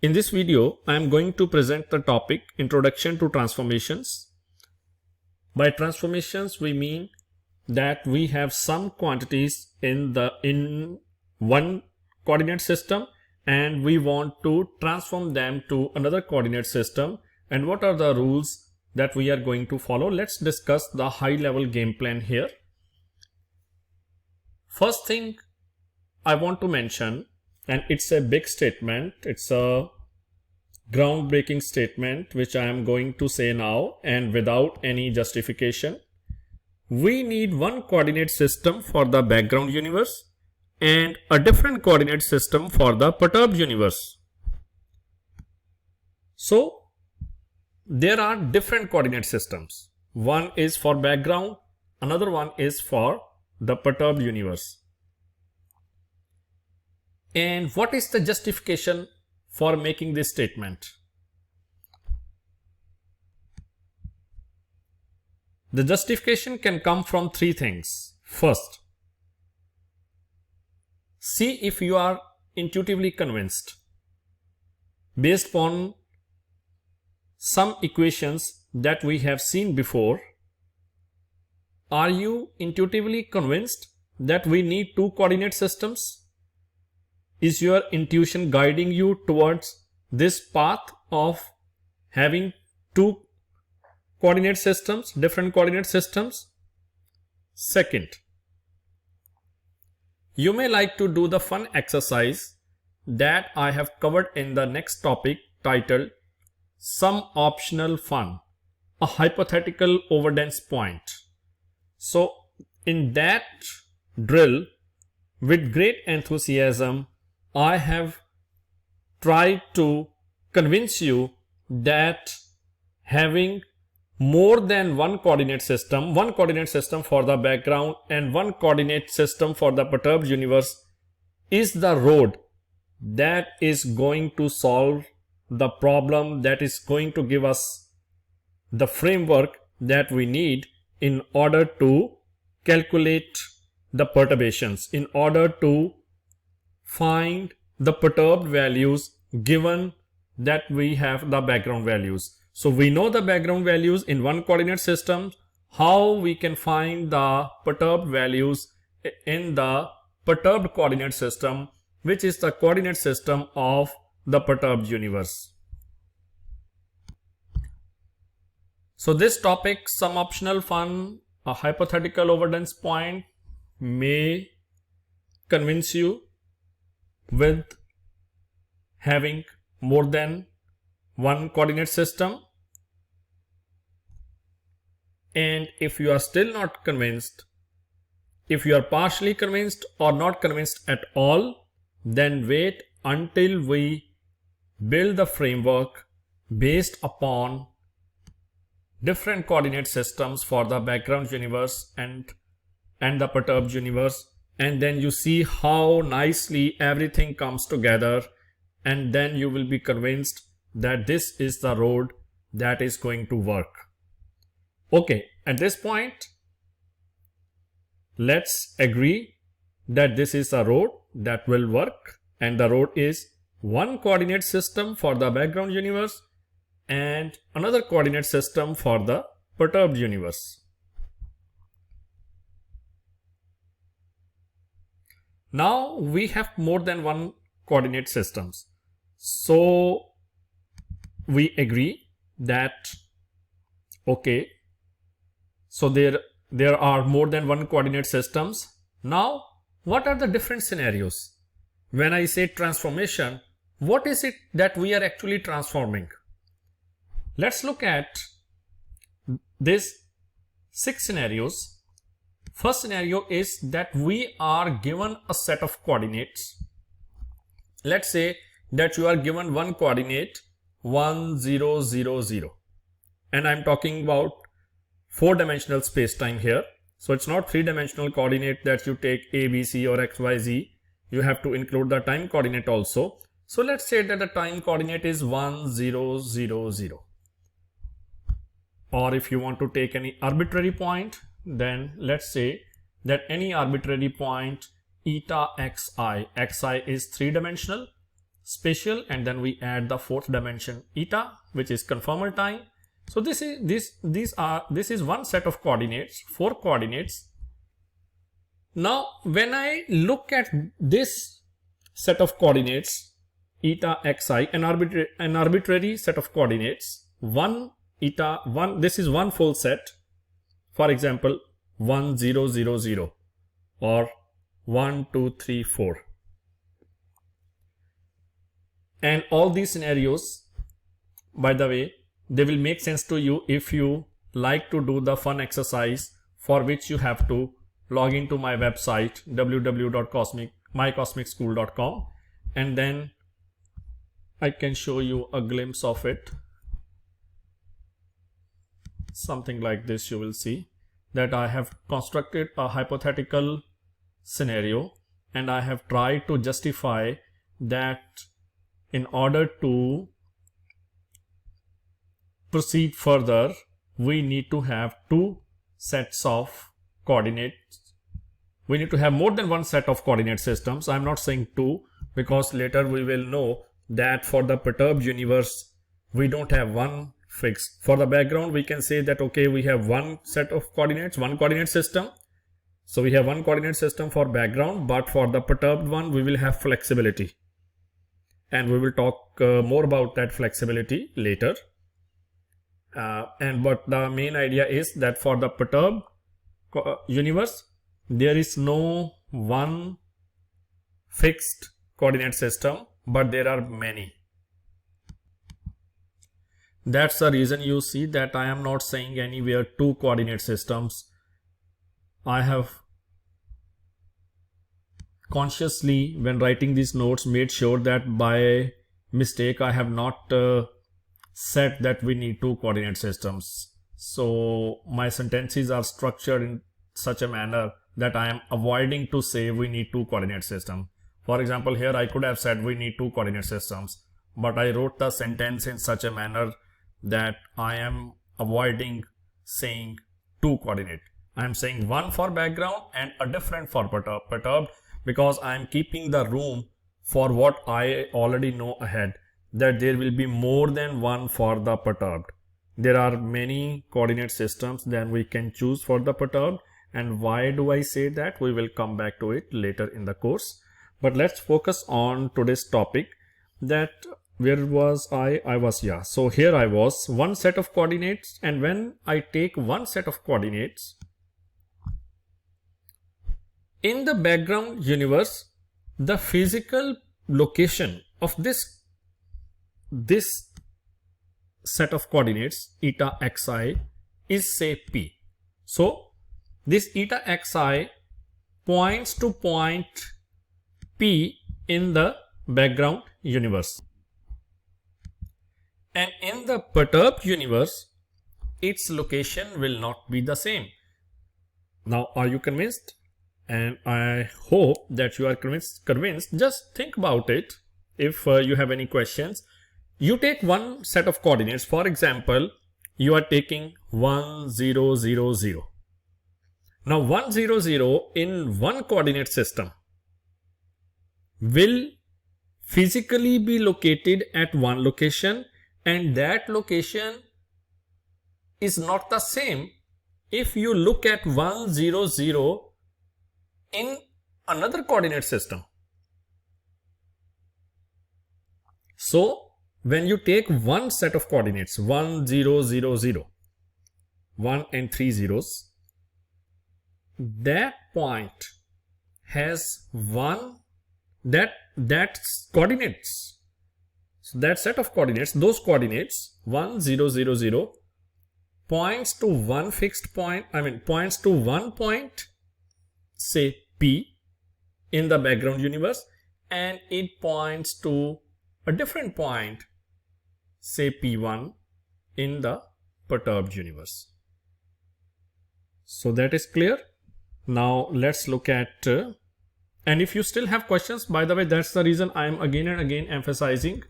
In this video, I am going to present the topic Introduction to Transformations. By transformations, we mean that we have some quantities in one coordinate system and we want to transform them to another coordinate system, and what are the rules that we are going to follow. Let's discuss the high level game plan here. First thing I want to mention, and it's a big statement, it's a groundbreaking statement which I am going to say now and without any justification. We need one coordinate system for the background universe and a different coordinate system for the perturbed universe. So there are different coordinate systems. One is for background, another one is for the perturbed universe. And what is the justification for making this statement? The justification can come from three things. First, see if you are intuitively convinced based upon some equations that we have seen before. Are you intuitively convinced that we need two coordinate systems? Is your intuition guiding you towards this path of having two coordinate systems, different coordinate systems? Second, you may like to do the fun exercise that I have covered in the next topic titled Some Optional Fun, a hypothetical overdense point. So in that drill, with great enthusiasm, I have tried to convince you that having more than one coordinate system for the background and one coordinate system for the perturbed universe is the road that is going to solve the problem, that is going to give us the framework that we need in order to calculate the perturbations, in order to find the perturbed values given that we have the background values. So we know the background values in one coordinate system. How we can find the perturbed values in the perturbed coordinate system, which is the coordinate system of the perturbed universe. So this topic, some optional fun, a hypothetical overdense point, may convince you with having more than one coordinate system. And if you are still not convinced, if you are partially convinced or not convinced at all, then wait until we build the framework based upon different coordinate systems for the background universe and the perturbed universe, and then you see how nicely everything comes together, and then you will be convinced that this is the road that is going to work. Okay, at this point, let's agree that this is a road that will work, and the road is one coordinate system for the background universe and another coordinate system for the perturbed universe. Now we have more than one coordinate systems. So we agree that, okay, so there are more than one coordinate systems. Now, what are the different scenarios? When I say transformation, what is it that we are actually transforming? Let's look at these 6 scenarios. First scenario is that we are given a set of coordinates. Let's say that you are given one coordinate 1 0 0 0, and I'm talking about 4-dimensional space-time here. So it's not 3-dimensional coordinate that you take A, B, C or X, Y, Z. You have to include the time coordinate also. So let's say that the time coordinate is 1 0 0 0. Or if you want to take any arbitrary point, then let's say that any arbitrary point eta xi is 3-dimensional spatial, and then we add the fourth dimension eta, which is conformal time. So this is one set of coordinates, 4 coordinates. Now when I look at this set of coordinates, eta xi, an arbitrary set of coordinates, 1 eta 1, this is one full set, for example 1 0 0 0 or 1 2 3 4, and all these scenarios, by the way, they will make sense to you if you like to do the fun exercise, for which you have to log into my website www.mycosmicschool.com, and then I can show you a glimpse of it. Something like this. You will see that I have constructed a hypothetical scenario, and I have tried to justify that in order to proceed further, we need to have 2 sets of coordinates. We need to have more than one set of coordinate systems. I am not saying 2, because later we will know that for the perturbed universe we don't have one fixed. For the background, we can say that okay, we have one set of coordinates, one coordinate system. So we have one coordinate system for background, but for the perturbed one we will have flexibility, and we will talk more about that flexibility later. But the main idea is that for the perturbed universe, there is no one fixed coordinate system, but there are many. That's the reason you see that I am not saying anywhere 2 coordinate systems. I have consciously, when writing these notes, made sure that by mistake I have not said that we need 2 coordinate systems. So my sentences are structured in such a manner that I am avoiding to say we need 2 coordinate systems. For example, here I could have said we need 2 coordinate systems, but I wrote the sentence in such a manner that I am avoiding saying 2 coordinate. I am saying one for background and a different for perturbed, because I am keeping the room for what I already know ahead, that there will be more than one for the perturbed. There are many coordinate systems than we can choose for the perturbed. And why do I say that? We will come back to it later in the course. But let's focus on today's topic. That where was I? So here I was, one set of coordinates, and when I take one set of coordinates in the background universe, the physical location of this set of coordinates eta xi is say P. So this eta xi points to point P in the background universe, and in the perturbed universe its location will not be the same. Now are you convinced? And I hope that you are convinced. Just think about it. If you have any questions, you take one set of coordinates. For example, you are taking 1 0 0 0. Now 1 0 0 in one coordinate system will physically be located at one location, and that location is not the same if you look at 1 0 0 in another coordinate system. So when you take one set of coordinates 1 0 0 0, 1 and 3 zeros, that point has one that coordinates. So that set of coordinates, those coordinates 1 0 0 0 points to one fixed point, points to one point, say P, in the background universe, and it points to a different point, say P1, in the perturbed universe. So that is clear. Now let's look at and if you still have questions, by the way, that's the reason I am again and again emphasizing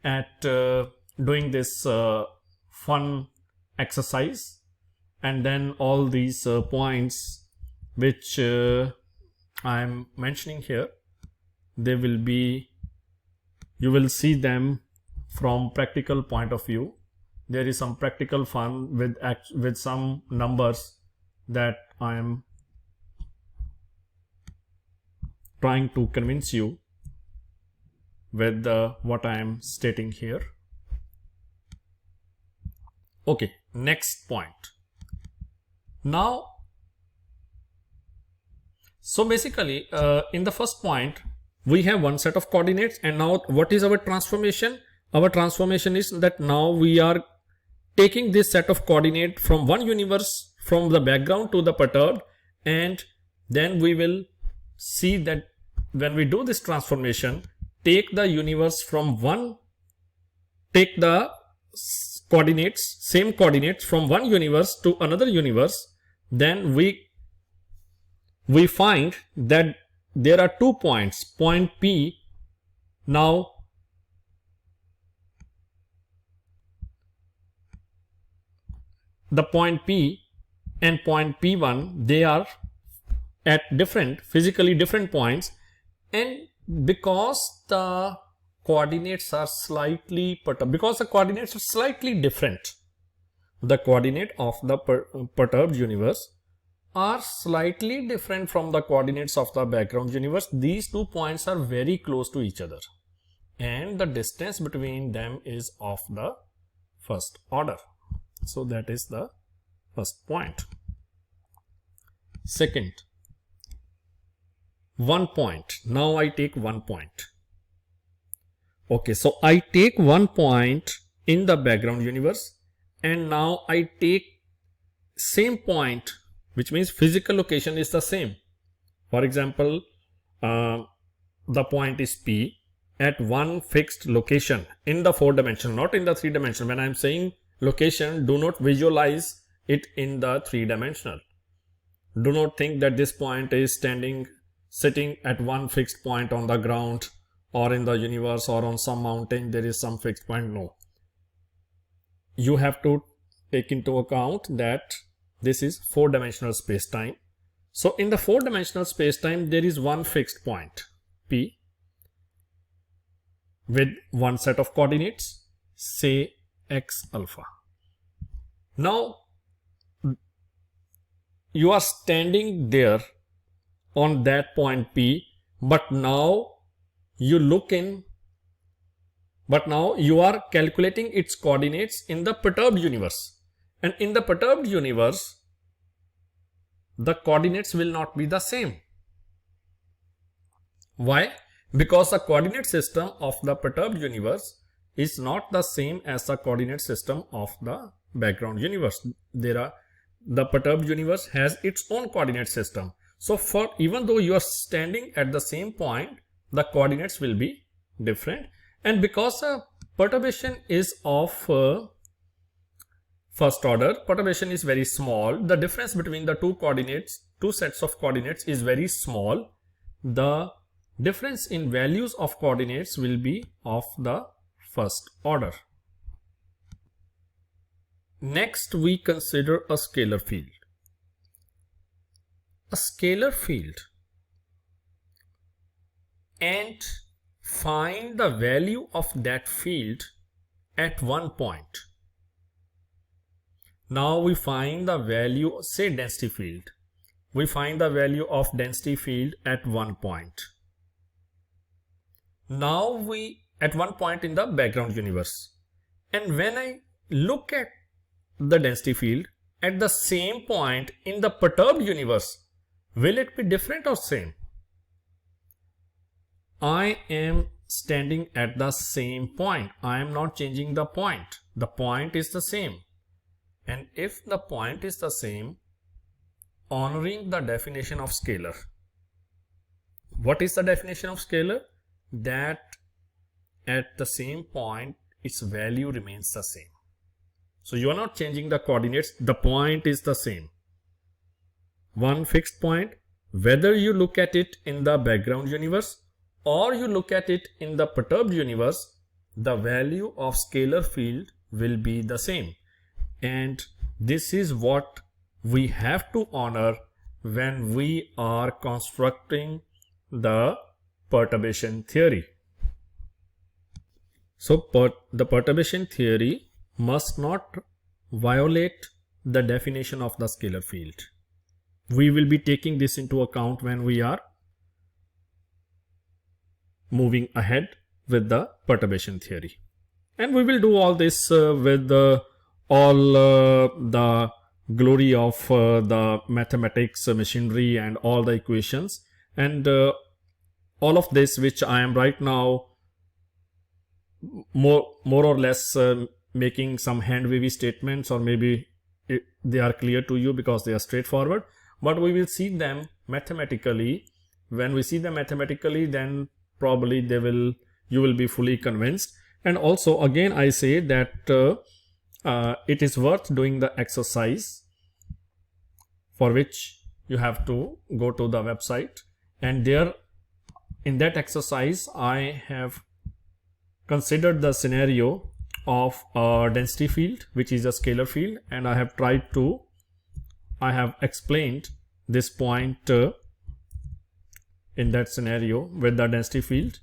at doing this fun exercise, and then all these points which I am mentioning here, they will be you will see them from practical point of view. There is some practical fun with some numbers that I am trying to convince you with what I am stating here. Okay, next point. Now, so basically in the first point we have one set of coordinates, and now what is our transformation? Our transformation is that now we are taking this set of coordinate from one universe, from the background to the perturbed, and then we will see that when we do this transformation, take the universe from one, take the coordinates, same coordinates from one universe to another universe, then we find that there are 2 points, point P. Now the point P and point P1, they are at physically different points, and because the coordinates are slightly different, the coordinate of the perturbed universe are slightly different from the coordinates of the background universe. These 2 points are very close to each other, and the distance between them is of the first order. So that is the first point. Second, 1 point. Now I take 1 point. Okay, so I take 1 point in the background universe, and now I take same point, which means physical location is the same. For example, the point is P at one fixed location in the 4 dimension, not in the 3 dimension. When I am saying location, do not visualize it in the 3 dimensional. Do not think that this point is sitting at one fixed point on the ground or in the universe or on some mountain. There is some fixed point. No. You have to take into account that this is 4-dimensional space-time. So in the 4-dimensional space-time, there is one fixed point P with one set of coordinates, say x alpha. Now you are standing there on that point P, but now you are calculating its coordinates in the perturbed universe. And in the perturbed universe, the coordinates will not be the same. Why? Because the coordinate system of the perturbed universe is not the same as the coordinate system of the background universe. The perturbed universe has its own coordinate system. So even though you are standing at the same point, the coordinates will be different. And because the perturbation is of first order, perturbation is very small. The difference between the two sets of coordinates is very small. The difference in values of coordinates will be of the first order. Next, we consider a scalar field. A scalar field, and find the value of that field at one point. Now we find the value, say density field. We find the value of density field at one point. Now at one point in the background universe. And when I look at the density field at the same point in the perturbed universe, will it be different or same? I am standing at the same point. I am not changing the point. The point is the same. And if the point is the same, honoring the definition of scalar. What is the definition of scalar? That at the same point, its value remains the same. So you are not changing the coordinates. The point is the same. One fixed point, whether you look at it in the background universe or you look at it in the perturbed universe, the value of scalar field will be the same. And this is what we have to honor when we are constructing the perturbation theory. So the perturbation theory must not violate the definition of the scalar field. We will be taking this into account when we are moving ahead with the perturbation theory. And we will do all this with all the glory of the mathematics machinery and all the equations, and all of this which I am right now more or less making some hand wavy statements, or maybe they are clear to you because they are straightforward, but we will see them mathematically. When we see them mathematically, then probably you will be fully convinced. And also again I say that it is worth doing the exercise, for which you have to go to the website, and there in that exercise I have considered the scenario of a density field which is a scalar field, and I have explained this point in that scenario with the density field.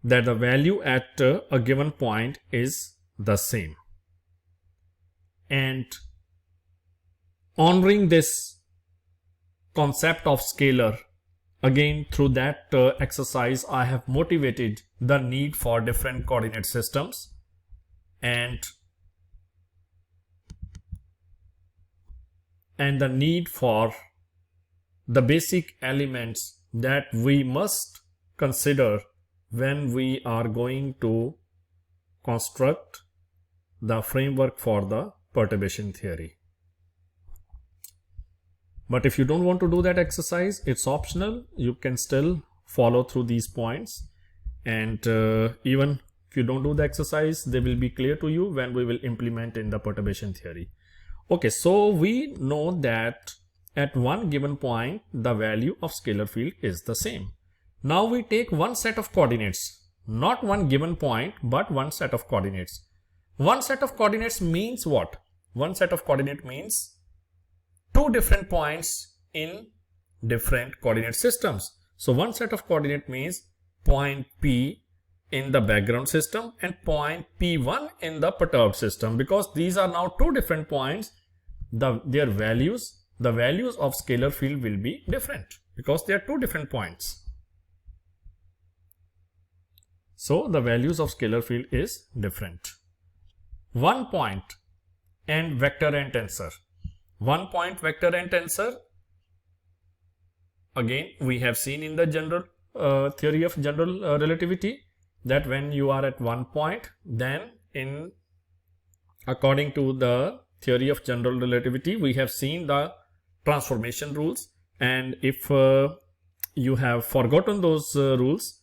That the value at a given point is the same, and honoring this concept of scalar, again through that exercise I have motivated the need for different coordinate systems and the need for the basic elements that we must consider when we are going to construct the framework for the perturbation theory. But if you don't want to do that exercise, it's optional. You can still follow through these points, and even if you don't do the exercise, they will be clear to you when we will implement in the perturbation theory. Okay, so we know that at one given point the value of scalar field is the same. Now we take one set of coordinates, not one given point, but one set of coordinates. One set of coordinates means what? One set of coordinate means two different points in different coordinate systems. So one set of coordinate means point P in the background system and point P1 in the perturbed system. Because these are now two different points, the values of scalar field will be different because they are two different points. So the values of scalar field is different. One point and vector and tensor. One point vector and tensor, again we have seen in the general theory of general relativity that when you are at one point, then according to the theory of general relativity, we have seen the transformation rules, and if you have forgotten those rules,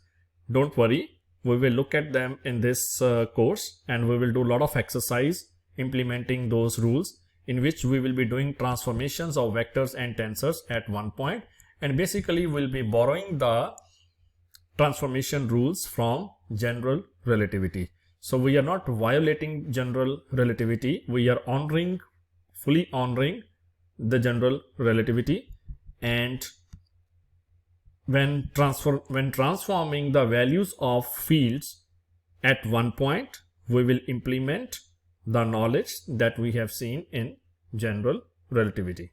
don't worry. We will look at them in this course, and we will do a lot of exercise implementing those rules, in which we will be doing transformations of vectors and tensors at one point, and basically we'll be borrowing the transformation rules from general relativity. So we are not violating general relativity, we are fully honoring the general relativity, and when transforming the values of fields at one point, we will implement the knowledge that we have seen in general relativity.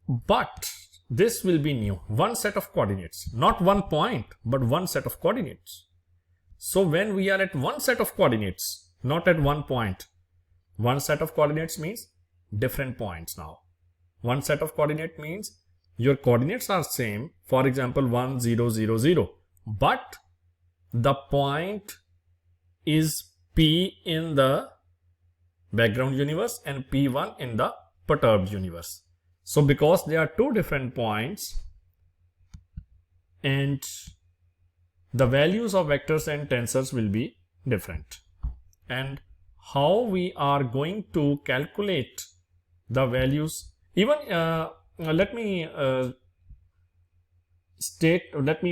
But this will be new, one set of coordinates, not one point, but one set of coordinates. So when we are at one set of coordinates, not at one point, one set of coordinates means different points now. One set of coordinate means your coordinates are same, for example 1 0 0 0, but the point is P in the background universe and P1 in the perturbed universe. So because they are two different points and the values of vectors and tensors will be different, and how we are going to calculate the values, even let me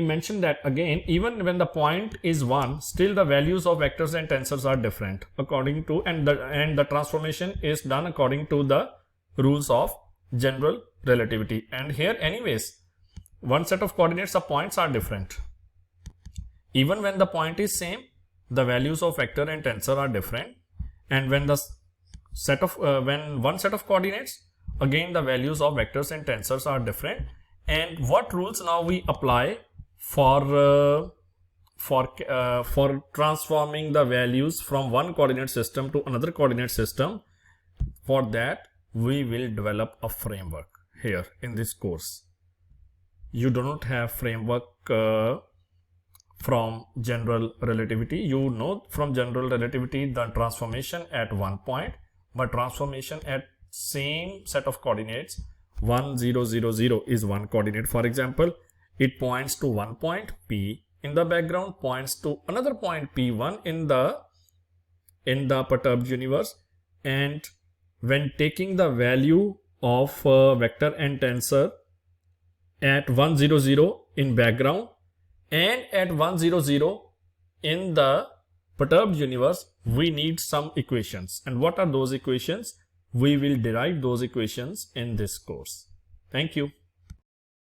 mention that again, even when the point is 1, still the values of vectors and tensors are different according to, and the transformation is done according to the rules of general relativity. And here anyways one set of coordinates, the points are different. Even when the point is same, the values of vector and tensor are different. And when the set of when one set of coordinates, again the values of vectors and tensors are different. And what rules now we apply for transforming the values from one coordinate system to another coordinate system? For that, we will develop a framework here in this course. You do not have framework from general relativity. You know from general relativity the transformation at one point, but transformation at same set of coordinates 1 0 0 0 is one coordinate. For example, it points to one point P in the background, points to another point P1 in the perturbed universe, and when taking the value of vector and tensor at 1 0 0 in background and at 1 0 0 in the perturbed universe, we need some equations. And what are those equations? We will derive those equations in this course. Thank you.